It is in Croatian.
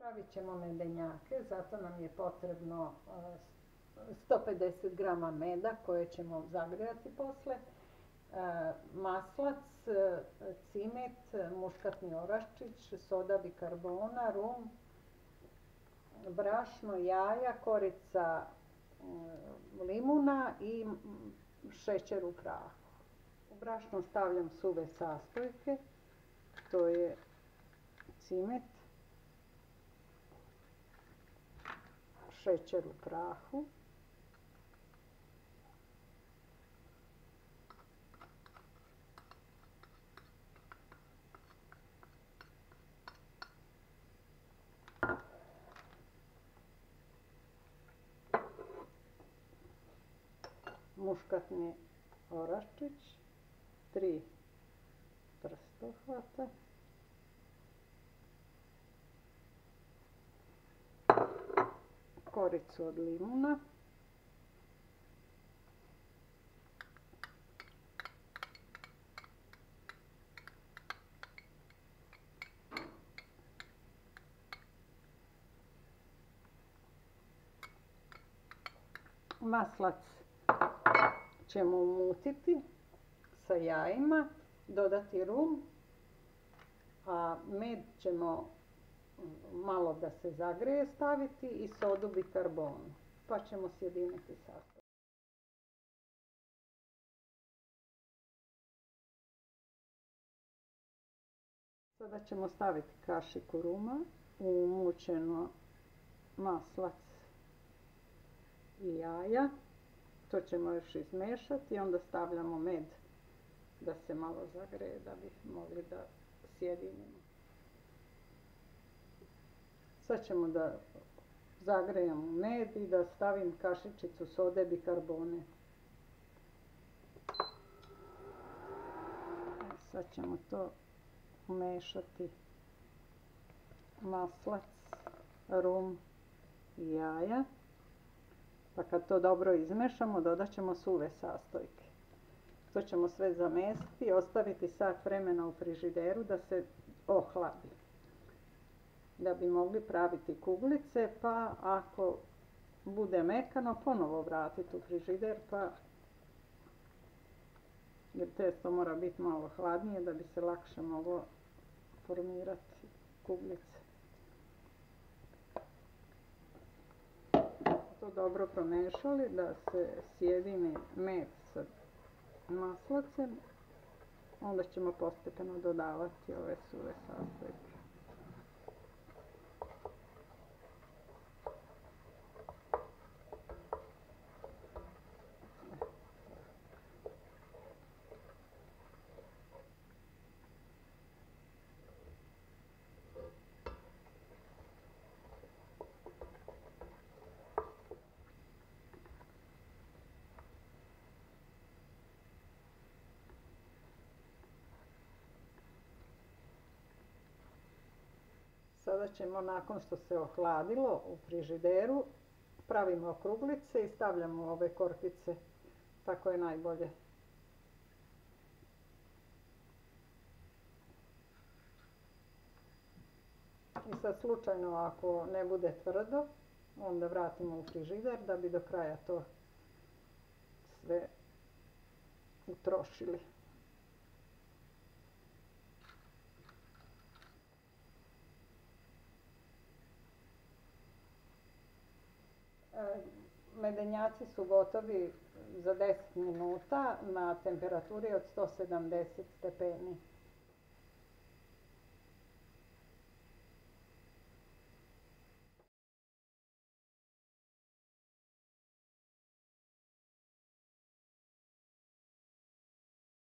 Pravit ćemo medenjake, zato nam je potrebno 150 grama meda koje ćemo zagrijati posle, maslac, cimet, muškatni oraščić, soda bikarbona, rum, brašno, jaja, korica limuna i šećer u prahu. U brašno stavljam suve sastojke, to je cimet, šećer u prahu, muškatni oraščić, 3 prstohvata, koricu od limuna, maslac ćemo umutiti sa jajima, dodati rum, a med ćemo malo da se zagreje staviti i sodu bikarbonu, pa ćemo sjediniti sastojke. Sada ćemo staviti kašiku ruma u umućeno maslac i jaja. To ćemo još izmešati i onda stavljamo med da se malo zagreje da bi mogli da sjedinimo. Sad ćemo da zagrejemo med i da stavim kašičicu sode bikarbone. Sad ćemo to umešati, maslac, rum i jaja. Pa kad to dobro izmešamo, dodat ćemo suve sastojke. To ćemo sve zamestiti i ostaviti sat vremena u frižideru da se ohladi. Da bi mogli praviti kuglice, pa ako bude mekano, ponovo vratiti u frižider, jer testo mora biti malo hladnije da bi se lakše moglo formirati kuglice. To dobro promešali da se sjedini med sa maslacem, onda ćemo postepeno dodavati ove suve sastojke. Sada ćemo, nakon što se ohladilo u frižideru, pravimo okruglice i stavljamo ove korpice, tako je najbolje. I sad slučajno ako ne bude tvrdo, onda vratimo u frižider da bi do kraja to sve utrošili. Medenjaci su gotovi za 10 minuta na temperaturi od 170 stepeni.